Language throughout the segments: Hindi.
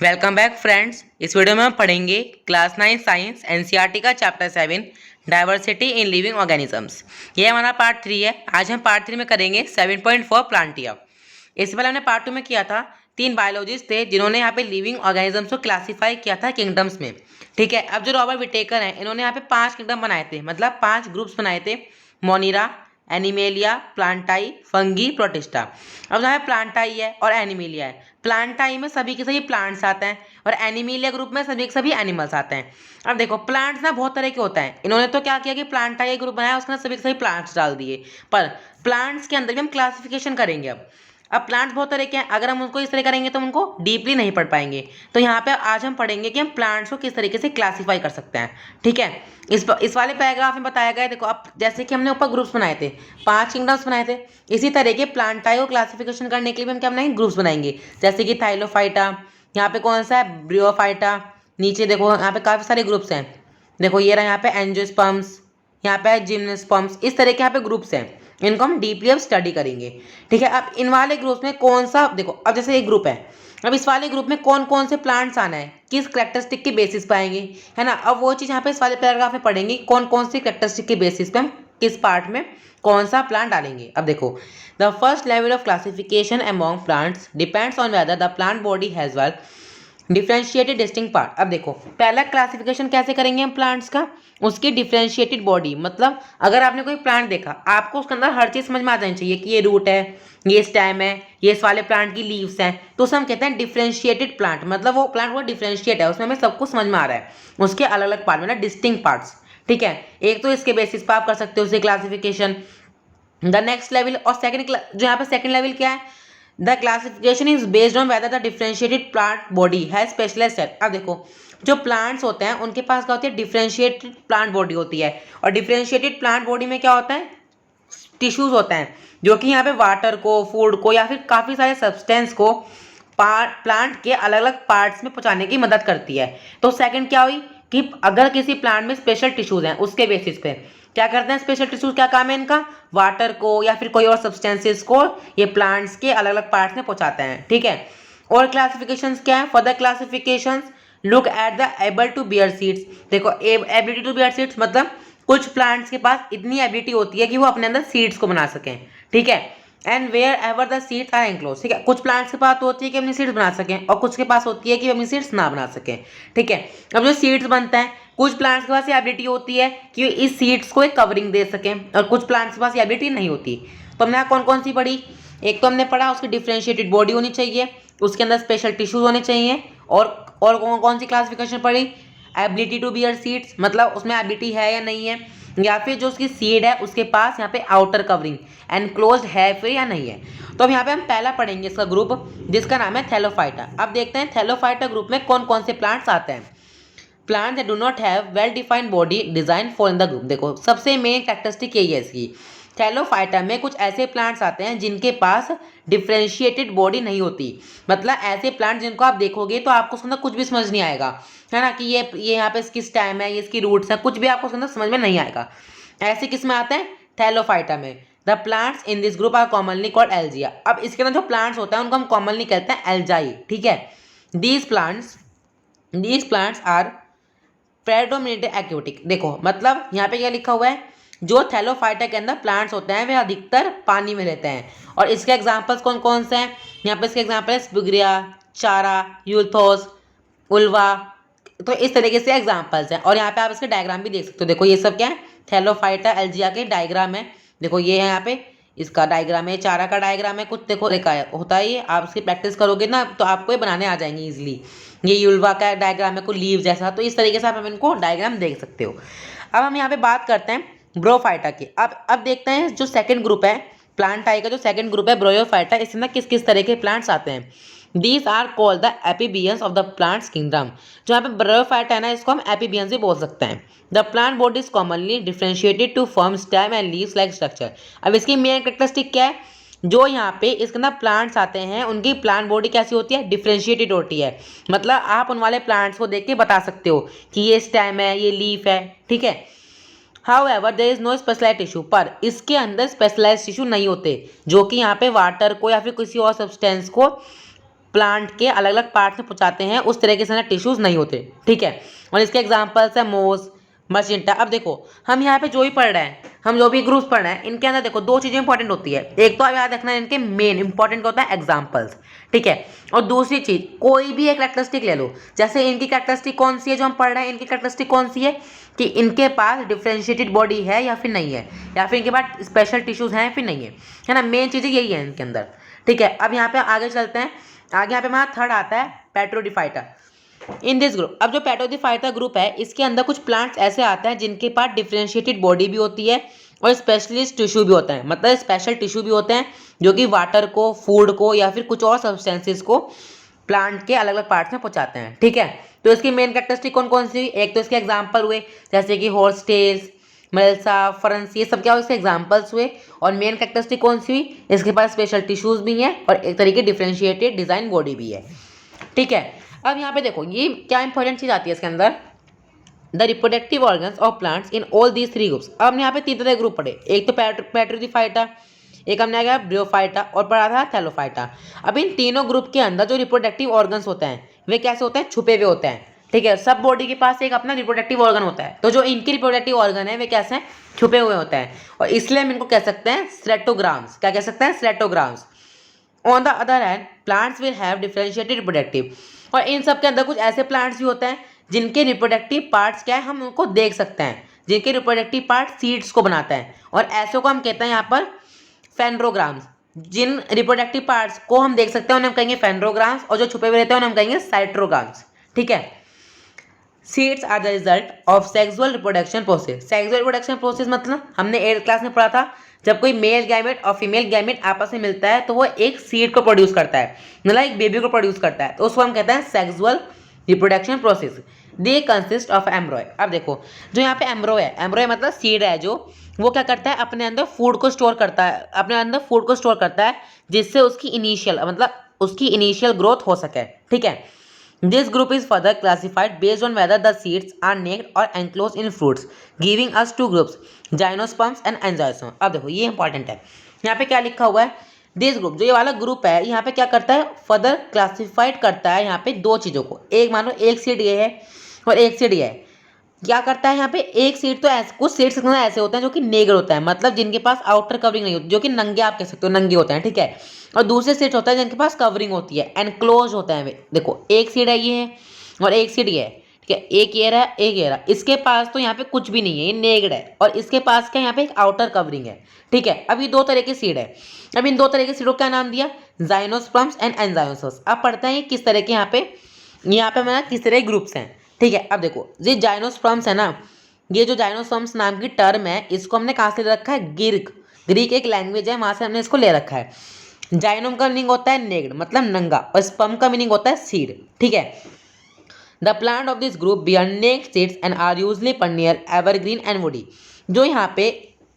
Welcome back friends. इस वीडियो में हम पढ़ेंगे क्लास 9 साइंस एनसीईआरटी का chapter 7 diversity in living organisms. ये हमारा पार्ट 3 है। आज हम पार्ट 3 में करेंगे 7.4 प्लांटिया। इससे पहले हमने पार्ट 2 में किया था। 3 बायोलॉजिस्ट थे जिन्होंने यहाँ पे लिविंग ऑर्गेनिजम्स को क्लासीफाई किया था किंगडम्स में। ठीक है, अब जो रॉबर्ट विटेकर हैं इन्होंने यहाँ पे 5 किंगडम बनाए थे, मतलब 5 ग्रुप्स बनाए थे। मोनिरा, एनिमेलिया, प्लांटाई, फंगी, प्रोटिस्टा। अब यहाँ पे प्लांटाई है और एनिमेलिया है। प्लांटाई में सभी के सभी प्लांट्स आते हैं और एनिमेलिया ग्रुप में सभी के सभी एनिमल्स आते हैं। अब देखो प्लांट्स ना बहुत तरह के होते हैं। इन्होंने तो क्या किया कि प्लांटाई ग्रुप बनाया, उसके अंदर सभी के सभी प्लांट्स डाल दिए। पर प्लांट्स के अंदर भी हम क्लासिफिकेशन करेंगे। अब प्लांट्स बहुत तरह के हैं, अगर हम उनको इस तरह करेंगे तो उनको डीपली नहीं पढ़ पाएंगे। तो यहाँ पे आज हम पढ़ेंगे कि हम प्लांट्स को किस तरीके से क्लासीफाई कर सकते हैं। ठीक है, इस वाले पैराग्राफ में बताया गया है। देखो अब जैसे कि हमने ऊपर ग्रुप्स बनाए थे, 5 किंगडम्स बनाए थे, इसी तरह के प्लांटाई को क्लासिफिकेशन करने के लिए भी हम क्या बनाएंगे, ग्रुप्स बनाएंगे। जैसे कि थाइलोफाइटा, यहाँ पे कौन सा है, ब्रियोफाइटा। नीचे देखो यहाँ पे काफ़ी सारे ग्रुप्स हैं। देखो ये रहा यहाँ पे एंजियोस्पर्म्स, यहाँ पे जिम्नोस्पर्म्स, इस तरह के यहाँ पे ग्रुप्स हैं। इनको हम डीपली अब स्टडी करेंगे। ठीक है, अब इन वाले ग्रुप्स में कौन सा, देखो अब जैसे एक ग्रुप है, अब इस वाले ग्रुप में कौन कौन से प्लांट्स आना है, किस करेक्टरिस्टिक के बेसिस पे आएंगे, है ना। अब वो चीज़ यहाँ पे इस वाले पैराग्राफ में पढ़ेंगे, कौन कौन सी करेक्टरिस्टिक के बेसिस पे हम किस पार्ट में कौन सा प्लांट डालेंगे। अब देखो, the first level of classification among plants depends on whether the plant body has well differentiated distinct part. अब देखो पहला क्लासिफिकेशन कैसे करेंगे हम प्लांट्स का, उसकी डिफ्रेंशिएटेड बॉडी, मतलब अगर आपने कोई प्लांट देखा, आपको उसके अंदर हर चीज़ समझ में आ जानी चाहिए कि ये रूट है, ये स्टेम है, ये इस वाले प्लांट की लीव्स हैं। तो उसे हम कहते हैं डिफ्रेंशिएटेड प्लांट, मतलब वो प्लांट वो डिफ्रेंशिएट है, उसमें हमें सब कुछ समझ में आ रहा है, उसके अलग अलग पार्ट, मतलब डिस्टिंक्ट पार्ट्स। ठीक है, एक तो इसके बेसिस पर आप कर सकते हो उसकी क्लासिफिकेशन। द नेक्स्ट लेवल और सेकंड, जो यहाँ पे सेकंड लेवल क्या है, the classification is based on whether the differentiated plant body है स्पेशलाइज्ड सेल। अब देखो जो प्लांट्स होते हैं उनके पास क्या होती है, डिफ्रेंशिएटेड प्लांट बॉडी होती है। और डिफ्रेंशिएटेड प्लांट बॉडी में क्या होता है, टिश्यूज होते हैं, जो कि यहाँ पे वाटर को, फूड को या फिर काफ़ी सारे सब्सटेंस को प्लांट के अलग अलग पार्ट्स में पहुँचाने की मदद करती है। तो सेकंड क्या हुई कि अगर किसी प्लांट में स्पेशल टिश्यूज हैं, उसके बेसिस पे क्या करते हैं, स्पेशल टिश्यूज क्या काम है इनका, वाटर को या फिर कोई और सब्सटेंसेस को ये प्लांट्स के अलग अलग पार्ट्स में पहुंचाते हैं। ठीक है, और क्लासिफिकेशंस क्या है, further classifications look at the able to bear seeds. देखो एबिलिटी टू बियर सीड्स मतलब कुछ प्लांट्स के पास इतनी एबिलिटी होती है कि वो अपने अंदर सीड्स को बना सकें। ठीक है, and wherever the seeds are enclose. ठीक है, कुछ प्लांट्स के पास होती है कि अपनी सीड्स बना सकें और कुछ के पास होती है कि अपनी सीड्स ना बना सकें। ठीक है, अब जो सीड्स बनते हैं, कुछ प्लांट्स के पास ये एबिलिटी होती है कि इस सीड्स को एक कवरिंग दे सकें और कुछ प्लांट्स के पास ये एबिलिटी नहीं होती। तो हमने यहाँ कौन कौन सी पढ़ी, एक तो हमने पढ़ा उसकी डिफ्रेंशिएटेड बॉडी होनी चाहिए, उसके अंदर स्पेशल टिश्यूज होने चाहिए, और कौन कौन सी क्लासिफिकेशन पढ़ी, एबिलिटी टू बियर सीड्स, मतलब उसमें एबिलिटी है या नहीं है, या फिर जो उसकी सीड है उसके पास यहाँ पे आउटर कवरिंग एनक्लोज्ड है फिर या नहीं है। तो अब यहाँ पे हम पहला पढ़ेंगे इसका ग्रुप जिसका नाम है थैलोफाइटा। अब देखते हैं थैलोफाइटा ग्रुप में कौन कौन से प्लांट्स आते हैं। Plant that do not have well defined body design for in the group. देखो सबसे मेन कैरेक्टरिस्टिक यही है इसकी, थैलोफाइटा में कुछ ऐसे प्लांट्स आते हैं जिनके पास डिफ्रेंशिएटेड बॉडी नहीं होती, मतलब ऐसे प्लांट जिनको आप देखोगे तो आपको उसके अंदर कुछ भी समझ नहीं आएगा, है ना, कि ये यहाँ पे इसकी स्टेम है, ये इसकी रूट्स है, कुछ भी आपको उसके अंदर समझ में नहीं आएगा। ऐसे किस में आते हैं, थैलोफाइटा में। The plants in this group are commonly called algae. अब इसके अंदर जो प्लांट्स होता है उनको हम कॉमनली कहते हैं एल्जाई। ठीक है, दीज प्लांट्स आर प्रेडोमिनेटली एक्वेटिक। देखो मतलब यहाँ पे क्या लिखा हुआ है, जो थैलोफाइटा के अंदर प्लांट्स होते हैं वे अधिकतर पानी में रहते हैं। और इसके एग्जांपल्स कौन कौन से हैं, यहाँ पे इसके एग्जांपल है स्पिग्रिया, चारा, यूल्थोस, उल्वा। तो इस तरीके से एग्जांपल्स हैं। और यहाँ पे आप इसके डायग्राम भी देख सकते हो। देखो ये सब क्या है, थैलोफाइटा एल्जिया के डायग्राम है। देखो ये है यहाँ पे इसका डायग्राम है, चारा का डायग्राम है, कुछ देखो लिखा है होता है ये, आप इसकी प्रैक्टिस करोगे ना तो आपको ये बनाने आ जाएंगे इजीली। ये यूल्वा का डायग्राम है, कोई लीव जैसा, तो इस तरीके से आप इनको डायग्राम देख सकते हो। अब हम यहाँ पे बात करते हैं ब्रोफाइटा की। अब देखते हैं जो सेकंड ग्रुप है प्लांट टाई का, जो सेकंड ग्रुप है ब्रोयोफाइटा, इसमें ना किस किस तरह के प्लांट्स आते हैं। These are called the amphibians of the plants kingdom. जो यहाँ पे ब्रोयोफाइटा है ना, इसको हम एपीबियंस भी बोल सकते हैं। The plant body is commonly differentiated to form stem and leaves like structure. अब इसकी मेन कैरेक्टरिस्टिक क्या है, जो यहाँ पे इसके अंदर प्लांट्स आते हैं उनकी प्लांट बॉडी कैसी होती है, डिफ्रेंशिएटेड होती है। मतलब आप उन वाले प्लांट्स को देख के बता सकते हो कि ये स्टेम है, ये लीफ है। ठीक है, However, there is no specialized tissue, पर इसके अंदर स्पेशलाइज टिश्यू नहीं होते जो कि यहाँ पे वाटर को या फिर किसी और सब्सटेंस को प्लांट के अलग अलग पार्ट में पहुंचाते हैं उस तरह के सारे टिश्यूज नहीं होते, ठीक है। और इसके एग्जांपल्स है मोस, मर्चेंटा। अब देखो हम यहाँ पे जो भी पढ़ रहे हैं, हम जो भी ग्रुप्स पढ़ रहे हैं, इनके अंदर देखो दो चीजें इंपॉर्टेंट होती है। एक तो आप याद रखना इनके मेन इंपॉर्टेंट होता है एग्जाम्पल्स, ठीक है। और दूसरी चीज कोई भी एक कैरेक्टरिस्टिक ले लो, जैसे इनकी कैरेक्टरिस्टिक कौन सी है जो हम पढ़ रहे हैं, इनकी कैरेक्टरिस्टिक कौन सी है कि इनके पास डिफ्रेंशिएटेड बॉडी है या फिर नहीं है, या फिर इनके पास स्पेशल टिश्यूज हैं फिर नहीं है ना। मेन चीजें यही है इनके अंदर, ठीक है। अब यहाँ पे आगे चलते हैं। आगे यहाँ पे हमारा थर्ड आता है पेट्रोडिफाइटा। इन दिस ग्रुप, अब जो पेट्रोडिफाइटा ग्रुप है इसके अंदर कुछ प्लांट्स ऐसे आते हैं जिनके पास डिफ्रेंशिएटेड बॉडी भी होती है और स्पेशलिस्ट टिश्यू भी होता है, मतलब स्पेशल टिश्यू भी होते हैं जो कि वाटर को, फूड को या फिर कुछ और सब्सटेंसेस को प्लांट के अलग अलग पार्ट्स में पहुंचाते हैं, ठीक है। तो इसकी मेन कैरेक्टरिस्टिक कौन कौन सी हुई, एक तो इसके एग्जाम्पल हुए जैसे कि हॉर्स टेल्स, मेल्सा, फरंस, ये सब क्या हुए इसके एग्जाम्पल्स हुए। और मेन कैरेक्टरिस्टिक कौन सी हुई, इसके पास स्पेशल टिश्यूज भी हैं और एक तरीके डिफ्रेंशिएटेड डिजाइन बॉडी भी है, ठीक है। अब यहाँ पे देखो ये क्या इंपॉर्टेंट चीज आती है इसके अंदर, the reproductive organs of plants in all these three groups. अब हमने यहाँ पे तीन तरह के ग्रुप पढ़े, एक तो पेट्रोडिफाइटा, एक हमने आ गया ब्रियोफाइटा और पढ़ा था थैलोफाइटा। अब इन तीनों ग्रुप के अंदर जो रिप्रोडक्टिव ऑर्गन्स होते हैं वे कैसे होते हैं, छुपे हुए होते हैं, ठीक है। सब बॉडी के पास एक अपना रिप्रोडक्टिव ऑर्गन होता है, तो जो इनके रिप्रोडक्टिव ऑर्गन है वे कैसे हैं, छुपे हुए होते हैं। और इसलिए हम इनको कह सकते हैं स्ट्रेटोग्राम्स। क्या कह सकते हैं, स्ट्रेटोग्राम्स। On the other hand plants will have differentiated reproductive, और इन सब के अंदर कुछ ऐसे प्लांट्स भी होते हैं जिनके रिप्रोडक्टिव पार्ट्स क्या है, हम उनको देख सकते हैं, जिनके रिप्रोडक्टिव पार्ट सीड्स को बनाता है, और ऐसों को हम कहते हैं यहाँ पर फेंड्रोग्राम्स। जिन रिप्रोडक्टिव पार्ट्स को हम देख सकते हैं उन्हें हम कहेंगे फेंड्रोग्राम्स, और जो छुपे हुए रहते हैं उन्हें हम कहेंगे साइट्रोग्राम्स, ठीक है। Seeds are the result of sexual reproduction process. Sexual reproduction process मतलब हमने 8th क्लास में पढ़ा था, जब कोई मेल गैमेट और फीमेल गैमेट आपस में मिलता है तो वो एक सीड को प्रोड्यूस करता है, मतलब एक बेबी को प्रोड्यूस करता है, तो उसको हम कहते हैं sexual reproduction process. They consist of एम्ब्रॉय। अब देखो जो यहाँ पे एम्ब्रॉय है, एम्ब्रॉय मतलब सीड है, जो वो क्या करता है अपने अंदर फूड को स्टोर करता है, अपने अंदर फूड को स्टोर करता है जिससे उसकी इनिशियल ग्रोथ हो सके, ठीक है। This group is further classified based on whether the seeds are naked or enclosed in fruits, giving us two groups, gymnosperms and angiosperms। अब देखो ये इंपॉर्टेंट है, यहाँ पे क्या लिखा हुआ है, दिस ग्रुप, जो ये वाला ग्रुप है यहाँ पे क्या करता है, फर्दर क्लासिफाइड करता है यहाँ पे दो चीज़ों को। एक मानो एक सीड ये है और एक सीड ये है, क्या करता है यहाँ पे, एक सीड तो ऐसे, कुछ सीड्स ऐसे होते हैं जो कि नेगर होता है, मतलब जिनके पास आउटर कवरिंग नहीं होती, जो कि नंगे आप कह सकते हो, नंगे होते हैं, ठीक है। और दूसरे सीड्स होता है जिनके पास कवरिंग होती है, एनक्लोज होता है वे। देखो एक सीड है ये है और एक सीड ये है, ठीक है। एक ये रहा, एक ये रहा, इसके पास तो यहाँ पे कुछ भी नहीं है, ये नेगड है, और इसके पास क्या यहाँ पे एक आउटर कवरिंग है, ठीक है। अब ये दो तरह की सीड है। अब इन दो तरह के सीडों का नाम दिया जाइनोस्पर्म्स एंड एंजाइमोस्पर्म्स। अब पढ़ते हैं ये किस तरह के यहाँ पे हमारा किस तरह के ग्रुप्स हैं, ठीक है। अब देखो ये जाइनोस्पर्म्स है ना, ये जो जाइनोस्पर्म्स नाम की टर्म है इसको हमने कहाँ से ले रखा है, ग्रीक एक लैंग्वेज है, वहाँ से हमने इसको ले रखा है। जाइनोम का मीनिंग होता है नेग्ड, मतलब नंगा, और स्पर्म का मीनिंग होता है सीड, ठीक है। The plant of this group bear naked seeds and are usually perennial evergreen and woody. जो यहाँ पे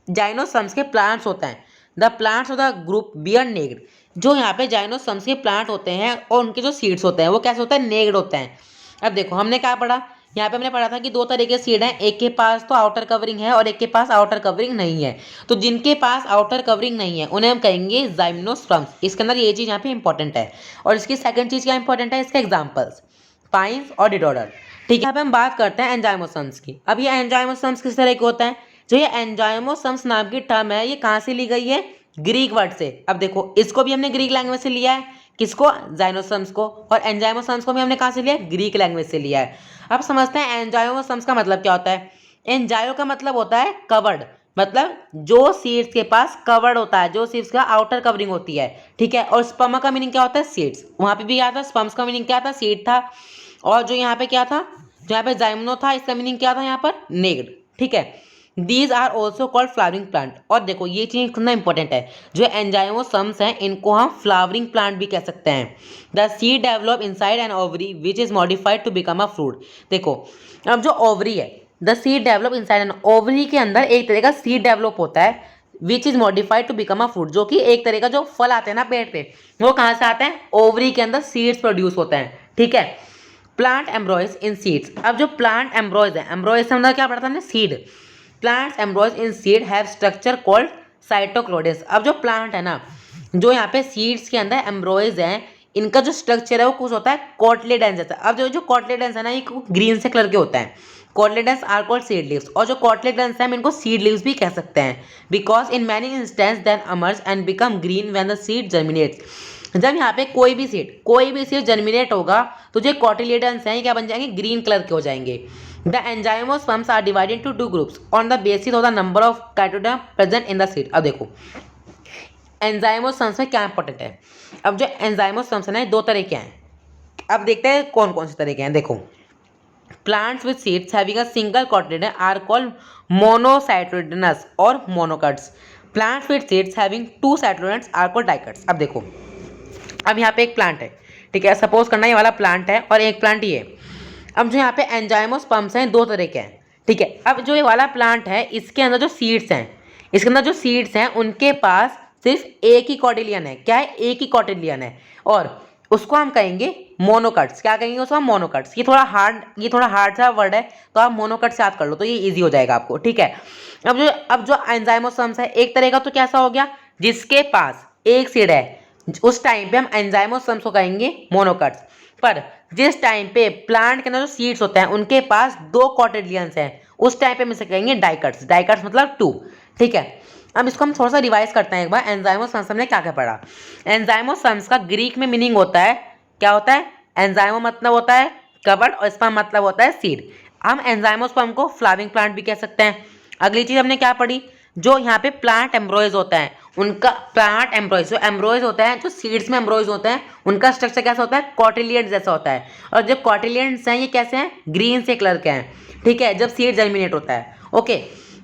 जाइनोस्पर्म्स के प्लांट्स होते हैं, the plants of the group bear naked, जो यहाँ पे जाइनोस्पर्म्स के प्लांट होते हैं और उनके जो सीड्स होते हैं वो कैसे होते हैं, नेग्ड होते हैं। अब देखो हमने क्या पढ़ा, यहाँ पे हमने पढ़ा था कि दो तरह के सीड हैं, एक के पास तो आउटर कवरिंग है और एक के पास आउटर कवरिंग नहीं है। तो जिनके पास आउटर कवरिंग नहीं है उन्हें हम कहेंगे जाइम्नोस्पर्म्स। इसके अंदर ये चीज़ यहाँ पे इंपॉर्टेंट है। और इसकी सेकंड चीज़ क्या इंपॉर्टेंट है, इसके एग्जाम्पल्स पाइन्स और डिडोडर, ठीक है। यहाँ पे हम बात करते हैं एंजाइमोस्पर्म्स की। अब ये एंजाइमोस्पर्म्स किस तरह के होता है, जो ये एंजाइमोस्पर्म्स नाम की टर्म है ये कहाँ से ली गई है, ग्रीक वर्ड से। अब देखो इसको भी हमने ग्रीक लैंग्वेज से लिया है, किसको, जाइनोस्पर्म्स को, और एंजाइमोस्पर्म्स को भी हमने कहाँ से लिया है, ग्रीक लैंग्वेज से लिया है। अब समझते हैं एंजाइमोस्पर्म्स का मतलब क्या होता है। एंजाइयो का मतलब होता है कवर्ड, मतलब जो सीड्स के पास कवर्ड होता है, जो सीड्स का आउटर कवरिंग होती है, ठीक है। और स्पर्म का मीनिंग क्या होता है, सीड्स। वहाँ पे भी क्या था, स्पर्म्स का मीनिंग क्या था, सीड था। और जो यहाँ पे क्या था, जो यहाँ पे जाइमनो था, इसका मीनिंग क्या था यहाँ पर, नेग्ड, ठीक है। These are also called flowering plant. और देखो ये चीज़ कितना इंपॉर्टेंट है, जो एंजाइमोस्पर्म्स हैं इनको हम फ्लावरिंग प्लांट भी कह सकते हैं। The seed develop inside an ovary which is modified to become a fruit. देखो अब जो ओवरी है, the seed develop inside an ovary के अंदर एक तरह का सीड डेवलप होता है which is modified to become a fruit, जो कि एक तरह का जो फल आते हैं ना पेड़ पे, वो कहाँ से आते हैं, ओवरी के अंदर सीड्स प्रोड्यूस होते हैं, ठीक है। प्लांट एम्ब्रॉयज इन सीड्स। अब जो प्लांट एम्ब्रॉयज है, एम्ब्रॉयज से मतलब क्या पढ़ता है, seed. Plants embryos in seed have structure called cotyledons. अब जो प्लांट है ना, जो यहाँ पे सीड्स के अंदर एम्ब्रॉयज हैं, इनका जो स्ट्रक्चर है वो कुछ होता है कोटलेडेंस जैसा। अब जो कोटलेडेंस है ना, ये ग्रीन से कलर के होता है। कोटलेडेंस आर कॉल्ड सीड लीव्स, और जो कोटलेडेंस है हम इनको सीड लीव्स भी कह सकते हैं, because in many instance then emerge and become green when the seed germinates. जब यहाँ पे कोई भी सीड जर्मिनेट होगा तो जो कोटिलिडन्स हैं ये क्या बन जाएंगे, ग्रीन कलर के हो जाएंगे। The angiosperms are divided to 2 groups on the basis of the number of cotyledon present in the seed. अब देखो एंजाइमोस्पर्म्स में क्या इंपॉर्टेंट है। अब जो एंजाइमोस्पर्म्स है ना, 2 तरह के हैं। अब देखते हैं कौन कौन से तरह के हैं। देखो plants with seeds having a single cotyledon are called monocotyledons और monocots. Plants with seeds having 2 cotyledons are called dicots. अब देखो, अब यहाँ पे एक प्लांट है, ठीक है, सपोज करना ये वाला प्लांट है और एक प्लांट ये। अब जो यहाँ पे एंजाइमोस्पर्म्स हैं 2 तरह के हैं, ठीक है। अब जो ये वाला प्लांट है इसके अंदर जो सीड्स हैं, उनके पास सिर्फ एक ही कॉटिलियन है। क्या है? एक ही कॉटिलियन है, और उसको हम कहेंगे मोनोकट्स। क्या कहेंगे उसको हम? मोनोकट्स। ये थोड़ा हार्ड सा वर्ड है, तो आप मोनोकट्स याद कर लो तो ये ईजी हो जाएगा आपको, ठीक है। अब जो एंजाइमोस्पर्म्स है एक तरह का, तो कैसा हो गया, जिसके पास एक सीड है उस टाइम पे हम एंजाइमोस्पर्म्स को कहेंगे मोनोकट्स। पर जिस टाइम पे प्लांट के अंदर जो सीड्स होते हैं उनके पास 2 कॉटिलियंस हैं, उस टाइम पे हम इसे कहेंगे डाइकट्स। डाइकट्स मतलब 2, ठीक है। अब इसको हम थोड़ा सा रिवाइज करते हैं एक बार। एंजाइमोस्पर्म्स हमने क्या क्या पढ़ा। एंजाइमोस्पर्म्स का ग्रीक में मीनिंग होता है, क्या होता है? एंजाइमो मतलब होता है कवर्ड और स्पर्म मतलब होता है सीड। हम एंजाइमोस्पर्म को फ्लावरिंग प्लांट भी कह सकते हैं। अगली चीज हमने क्या पढ़ी, जो यहाँ पे प्लांट एम्ब्रॉयज होता है उनका, प्लांट एम्ब्रॉयज जो एम्ब्रॉयज होता है, जो सीड्स में एम्ब्रॉयज होते हैं, उनका स्ट्रक्चर कैसा होता है? कॉटिलियंस जैसा होता है। और जो कॉटिलियंस हैं ये कैसे हैं? ग्रीन से कलर के हैं, ठीक है, जब सीड जर्मिनेट होता है। Okay,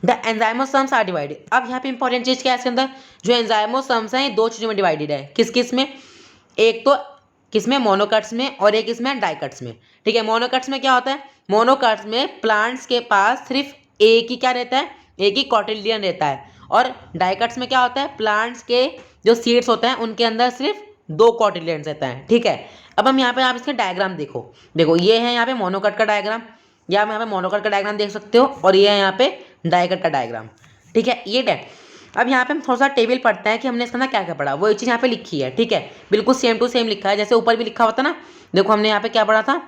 the angiosperms are divided. अब यहाँ पे इंपॉर्टेंट चीज क्या है इसके अंदर, जो एंजाइमोस्पर्म्स हैं ये 2 चीजों में डिवाइडेड है। किस किस में? एक तो किसमें? मोनोकट्स में, और एक इसमें डाइकट्स में, ठीक है। मोनोकट्स में क्या होता है? मोनोकट्स में प्लांट्स के पास सिर्फ एक ही क्या रहता है? एक ही कॉटिलियन रहता है। और डाइकट्स में क्या होता है? प्लांट्स के जो सीड्स होते हैं उनके अंदर सिर्फ 2 कॉटिलियंस रहता है, ठीक है। अब हम यहाँ पे आप इसके डायग्राम देखो ये है यहाँ पे मोनोकट का डायग्राम, या आप यहाँ पे मोनोकट का डायग्राम देख सकते हो, और ये है यहाँ पे डाइकट का डायग्राम, ठीक है। ये अब यहाँ पे हम थोड़ा सा टेबल पढ़ते हैं कि हमने इसका ना क्या क्या पढ़ा। वो एक चीज़ यहाँ पे लिखी है, ठीक है, बिल्कुल सेम टू सेम लिखा है जैसे ऊपर भी लिखा हुआ था ना। देखो हमने यहाँ पे क्या पढ़ा था,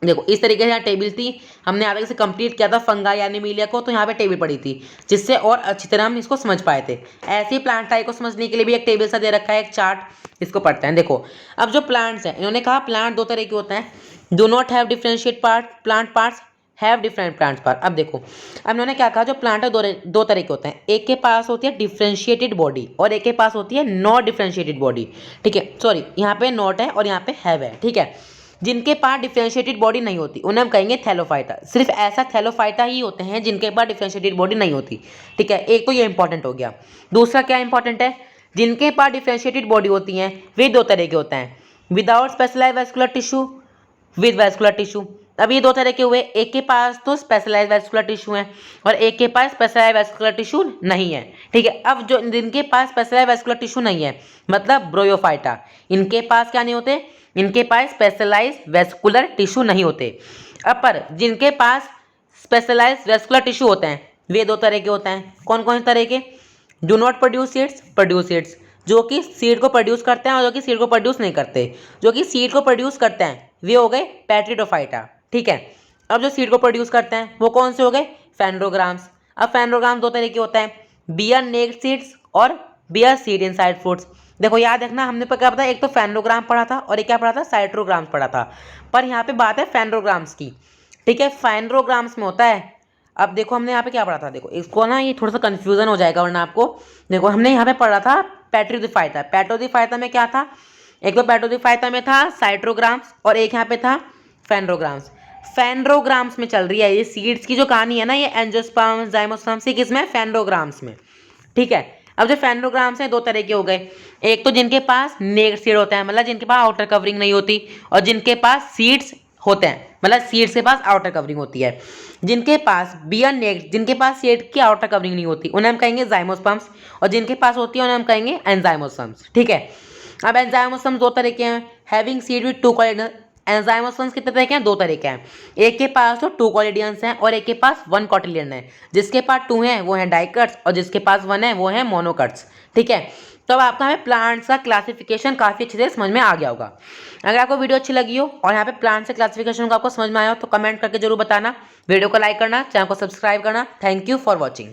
देखो इस तरीके से यहाँ टेबल थी, हमने आगे से कंप्लीट किया था फंगाई एनिमिलिया को, तो यहाँ पे टेबल पड़ी थी जिससे और अच्छी तरह हम इसको समझ पाए थे। ऐसे ही प्लांट टाइप को समझने के लिए भी एक टेबल सा दे रखा है, एक चार्ट, इसको पढ़ते हैं। देखो अब जो प्लांट्स हैं, इन्होंने कहा प्लांट 2 तरह के होते हैं, do not have differentiate part, plant parts have different plant part. अब देखो, अब इन्होंने क्या कहा, जो प्लांट है 2 तरह के होते हैं, एक के पास होती है डिफरेंशिएटेड बॉडी और एक के पास होती है नॉट डिफरेंशिएटेड बॉडी, ठीक है। सॉरी, यहाँ पे नॉट है और यहाँ पे हैव है, ठीक है। जिनके पास डिफरेंशिएटेड बॉडी नहीं होती उन्हें हम कहेंगे थैलोफाइटा। सिर्फ ऐसा थैलोफाइटा ही होते हैं जिनके पास डिफरेंशिएटेड बॉडी नहीं होती, ठीक है। एक तो ये इंपॉर्टेंट हो गया। दूसरा क्या इंपॉर्टेंट है, जिनके पास डिफरेंशिएटेड बॉडी होती हैं वे 2 तरह के होते हैं, without specialised vascular tissue, with vascular tissue. अब ये 2 तरह के हुए, एक के पास तो स्पेशलाइज्ड वैस्कुलर टिश्यू है और एक के पास स्पेशलाइज्ड वैस्कुलर टिश्यू नहीं है, ठीक है। अब जो जिनके पास स्पेशलाइज्ड वैस्कुलर टिश्यू नहीं है मतलब ब्रोयोफाइटा, इनके पास क्या नहीं होते, इनके पास स्पेशलाइज्ड वैस्कुलर टिश्यू नहीं होते। अब पर जिनके पास स्पेशलाइज्ड वैस्कुलर टिश्यू होते हैं वे 2 तरह के होते हैं। कौन कौन से तरह के? Do not produce seeds, produce seeds, जो कि सीड को प्रोड्यूस करते हैं और जो कि सीड को प्रोड्यूस नहीं करते। जो कि सीड को प्रोड्यूस करते हैं वे हो गए पैट्रिडोफाइटा, ठीक है। अब जो सीड को प्रोड्यूस करते हैं वो कौन से हो गए? फेंड्रोग्राम्स। अब फेंड्रोग्राम 2 तरह के होते हैं, बियर नेक्ड सीड्स और बियर सीड इनसाइड फ्रूट्स। देखो याद रखना, हमने क्या पता, एक तो फेंड्रोग्राम पढ़ा था और एक क्या पढ़ा था, साइट्रोग्राम्स पढ़ा था। पर यहाँ पे बात है फेंड्रोग्राम्स की, ठीक है। फेंड्रोग्राम्स में होता है, अब देखो हमने यहाँ पे क्या पढ़ा था, देखो इसको ना ये थोड़ा सा कंफ्यूजन हो जाएगा वरना आपको। देखो हमने यहाँ पे पढ़ा था पैट्रिडोफाइटा। पैट्रिडोफाइटा में क्या था, एक तो पैट्रिडोफाइटा में था साइट्रोग्राम्स और एक यहाँ पे था फेंड्रोग्राम्स। फेंड्रोग्राम्स में चल रही है ये सीड्स की जो कहानी है ना, ये एंजियोस्पर्म्स जाइमोस्पर्म्स, किसमें? फेंड्रोग्राम्स में, ठीक है। अब जो फेंड्रोग्राम्स हैं 2 तरह के हो गए, एक तो जिनके पास नेक्ड सीड होता है मतलब जिनके पास आउटर कवरिंग नहीं होती, और जिनके पास सीड्स होते हैं मतलब सीड्स के पास आउटर कवरिंग होती है। जिनके पास बियर नेक्ड, जिनके पास सीड की आउटर कवरिंग नहीं होती उन्हें हम कहेंगे जाइमोस्पर्म्स, और जिनके पास होती है उन्हें हम कहेंगे एंजाइमोस्पर्म्स, ठीक है। अब एंजाइमोस्पर्म्स 2 तरह के हैं, हैविंग सीड विद 2 कॉलिडियन। एंजाइमोस्पर्म्स कितने तरह के हैं? 2 तरह के हैं, एक के पास तो 2 कॉलिडियंस हैं और एक के पास 1 कॉटिलियन है। जिसके पास 2 हैं वो हैं डाइकट्स और जिसके पास 1 है वो है मोनोकट्स, ठीक है। तो अब आपका हमें प्लांट्स का क्लासिफिकेशन काफ़ी अच्छे से समझ में आ गया होगा। अगर आपको वीडियो अच्छी लगी हो और यहाँ पे प्लांट्स से क्लासिफिकेशन का आपको समझ में आया हो तो कमेंट करके जरूर बताना, वीडियो को लाइक करना, चैनल को सब्सक्राइब करना। Thank you for watching.